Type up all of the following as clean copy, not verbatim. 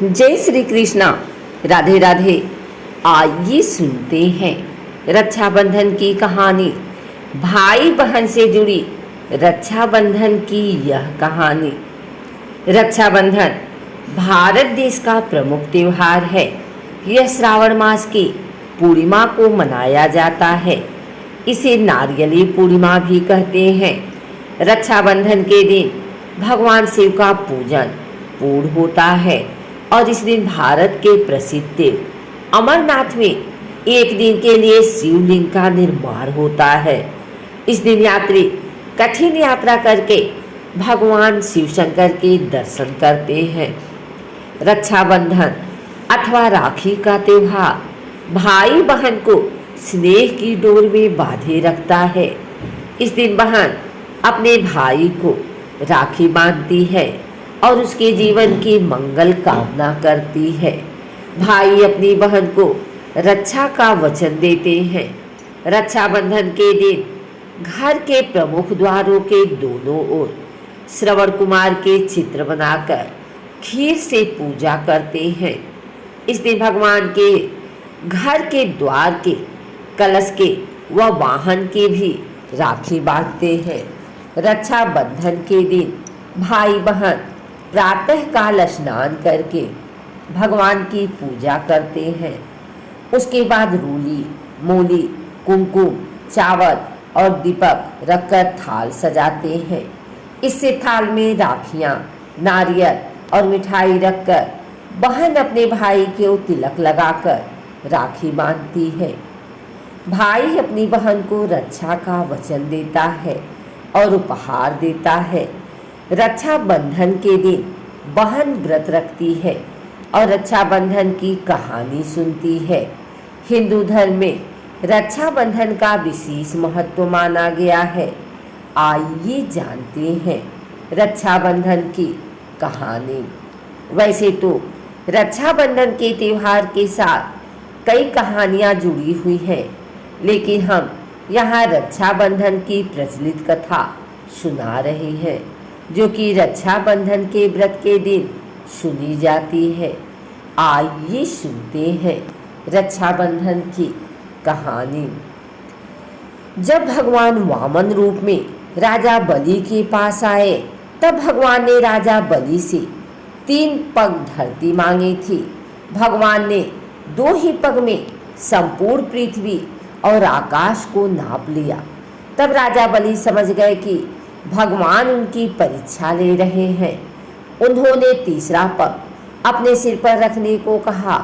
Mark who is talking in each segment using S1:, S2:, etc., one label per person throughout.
S1: जय श्री कृष्णा। राधे राधे। आइए सुनते हैं रक्षाबंधन की कहानी। भाई बहन से जुड़ी रक्षाबंधन की यह कहानी। रक्षाबंधन भारत देश का प्रमुख त्योहार है। यह श्रावण मास की पूर्णिमा को मनाया जाता है। इसे नारियली पूर्णिमा भी कहते हैं। रक्षाबंधन के दिन भगवान शिव का पूजन पूर्ण होता है और इस दिन भारत के प्रसिद्ध देव अमरनाथ में एक दिन के लिए शिवलिंग का निर्माण होता है। इस दिन यात्री कठिन यात्रा करके भगवान शिव शंकर के दर्शन करते हैं। रक्षाबंधन अथवा राखी का त्योहार भाई बहन को स्नेह की डोर में बांधे रखता है। इस दिन बहन अपने भाई को राखी बांधती है और उसके जीवन की मंगल कामना करती है। भाई अपनी बहन को रक्षा का वचन देते हैं। रक्षाबंधन के दिन घर के प्रमुख द्वारों के दोनों ओर श्रवण कुमार के चित्र बनाकर खीर से पूजा करते हैं। इस दिन भगवान के घर के द्वार के कलश के व वाहन के भी राखी बांधते हैं। रक्षाबंधन के दिन भाई बहन प्रातः काल स्नान करके भगवान की पूजा करते हैं। उसके बाद रूली, मूली, कुमकुम, चावल और दीपक रखकर थाल सजाते हैं। इससे थाल में राखियाँ, नारियल और मिठाई रखकर बहन अपने भाई को तिलक लगाकर राखी बांधती है। भाई अपनी बहन को रक्षा का वचन देता है और उपहार देता है। रक्षाबंधन के दिन बहन व्रत रखती है और रक्षाबंधन की कहानी सुनती है। हिंदू धर्म में रक्षाबंधन का विशेष महत्व माना गया है। आइए जानते हैं रक्षाबंधन की कहानी। वैसे तो रक्षाबंधन के त्योहार के साथ कई कहानियाँ जुड़ी हुई हैं, लेकिन हम यहाँ रक्षाबंधन की प्रचलित कथा सुना रहे हैं, जो कि रक्षाबंधन के व्रत के दिन सुनी जाती है। आइए सुनते हैं रक्षाबंधन की कहानी। जब भगवान वामन रूप में राजा बलि के पास आए, तब भगवान ने राजा बलि से 3 पग धरती मांगी थी। भगवान ने 2 ही पग में संपूर्ण पृथ्वी और आकाश को नाप लिया। तब राजा बलि समझ गए कि भगवान उनकी परीक्षा ले रहे हैं। उन्होंने तीसरा पग अपने सिर पर रखने को कहा।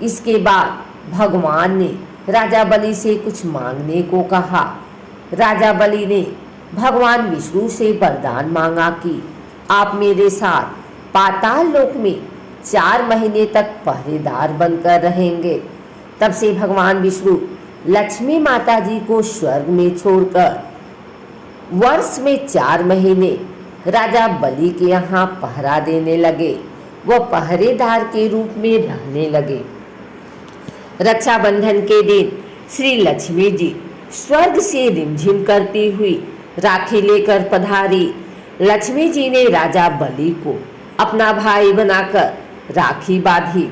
S1: इसके बाद भगवान ने राजा बलि से कुछ मांगने को कहा। राजा बलि ने भगवान विष्णु से वरदान मांगा कि आप मेरे साथ पाताल लोक में 4 महीने तक पहरेदार बनकर रहेंगे। तब से भगवान विष्णु लक्ष्मी माता जी को स्वर्ग में छोड़कर वर्ष में 4 महीने राजा बलि के यहाँ पहरा देने लगे। वो पहरेदार के रूप में रहने लगे। रक्षाबंधन के दिन श्री लक्ष्मी जी स्वर्ग से रिमझिम करती हुई राखी लेकर पधारी। लक्ष्मी जी ने राजा बलि को अपना भाई बनाकर राखी बांधी।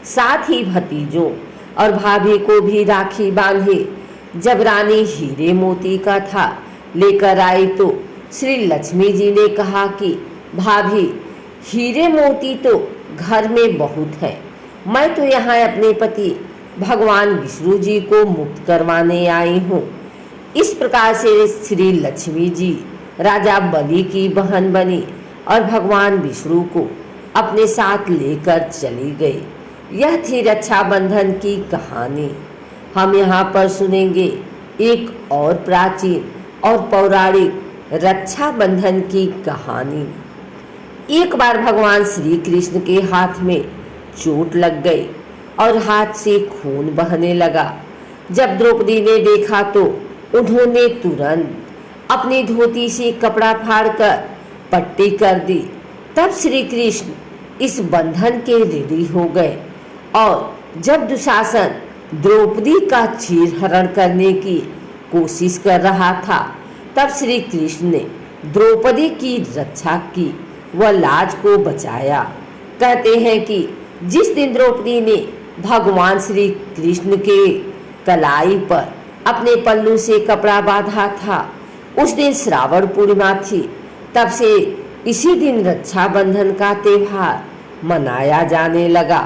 S1: साथ ही भतीजों और भाभी को भी राखी बांधी। जब रानी हीरे मोती का था लेकर आई तो श्री लक्ष्मी जी ने कहा कि भाभी, हीरे मोती तो घर में बहुत है। मैं तो यहाँ अपने पति भगवान विष्णु जी को मुक्त करवाने आई हूँ। इस प्रकार से श्री लक्ष्मी जी राजा बलि की बहन बनी और भगवान विष्णु को अपने साथ लेकर चली गई। यह थी रक्षाबंधन की कहानी। हम यहाँ पर सुनेंगे एक और प्राचीन और पौराणिक रक्षाबंधन की कहानी। एक बार भगवान श्री कृष्ण के हाथ में चोट लग गई और हाथ से खून बहने लगा। जब द्रौपदी ने देखा तो उन्होंने तुरंत अपनी धोती से कपड़ा फाड़कर पट्टी कर दी। तब श्री कृष्ण इस बंधन के ऋणी हो गए और जब दुशासन द्रौपदी का चीरहरण करने की कोशिश कर रहा था, तब श्री कृष्ण ने द्रौपदी की रक्षा की व लाज को बचाया। कहते हैं कि जिस दिन द्रौपदी ने भगवान श्री कृष्ण के कलाई पर अपने पल्लू से कपड़ा बांधा था, उस दिन श्रावण पूर्णिमा थी। तब से इसी दिन रक्षाबंधन का त्योहार मनाया जाने लगा।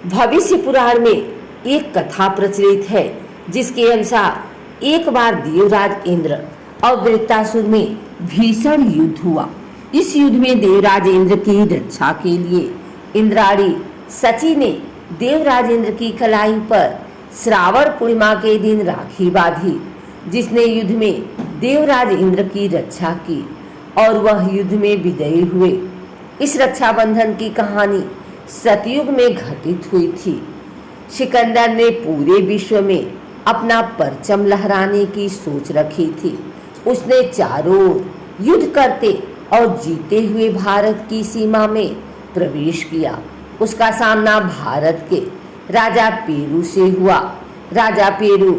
S1: भविष्य पुराण में एक कथा प्रचलित है, जिसके अनुसार एक बार देवराज इंद्र और वृत्तासुर में भीषण युद्ध हुआ। इस युद्ध में देवराज इंद्र की रक्षा के लिए इंद्राणी सची ने देवराज इंद्र की कलाई पर श्रावण पूर्णिमा के दिन राखी बांधी, जिसने युद्ध में देवराज इंद्र की रक्षा की और वह युद्ध में विजयी हुए। इस रक्षाबंधन की कहानी सतयुग में घटित हुई थी। सिकंदर ने पूरे विश्व में अपना परचम लहराने की सोच रखी थी। उसने चारों ओर युद्ध करते और जीते हुए भारत की सीमा में प्रवेश किया। उसका सामना भारत के राजा पेरू से हुआ। राजा पेरू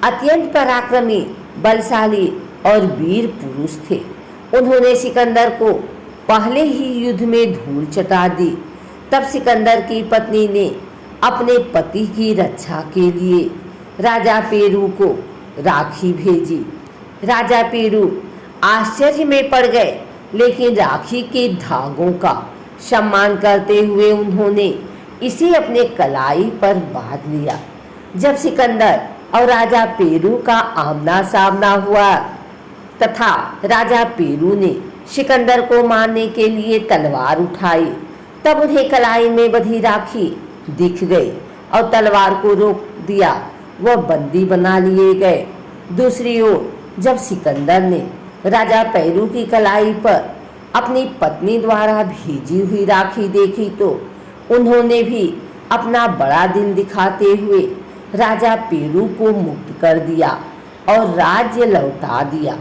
S1: अत्यंत पराक्रमी, बलशाली और वीर पुरुष थे। उन्होंने सिकंदर को पहले ही युद्ध में धूल चटा दी। तब सिकंदर की पत्नी ने अपने पति की रक्षा के लिए राजा पेरू को राखी भेजी। राजा पेरू आश्चर्य में पड़ गए, लेकिन राखी के धागों का सम्मान करते हुए उन्होंने इसे अपने कलाई पर बांध लिया। जब सिकंदर और राजा पेरू का आमना सामना हुआ तथा राजा पेरू ने सिकंदर को मारने के लिए तलवार उठाई, तब उन्हें कलाई में बंधी राखी दिख गई और तलवार को रोक दिया। वह बंदी बना लिए गए। दूसरी ओर जब सिकंदर ने राजा पेरू की कलाई पर अपनी पत्नी द्वारा भेजी हुई राखी देखी तो उन्होंने भी अपना बड़ा दिल दिखाते हुए राजा पेरू को मुक्त कर दिया और राज्य लौटा दिया।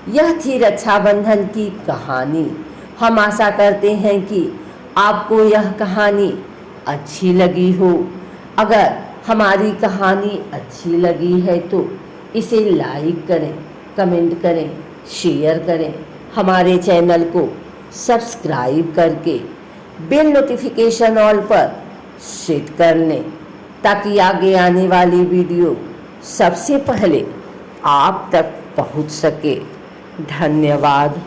S1: यह थी रक्षाबंधन की कहानी। हम आशा करते हैं कि आपको यह कहानी अच्छी लगी हो। अगर हमारी कहानी अच्छी लगी है तो इसे लाइक करें, कमेंट करें, शेयर करें। हमारे चैनल को सब्सक्राइब करके बेल नोटिफिकेशन ऑल पर सेट कर लें, ताकि आगे आने वाली वीडियो सबसे पहले आप तक पहुंच सके। धन्यवाद।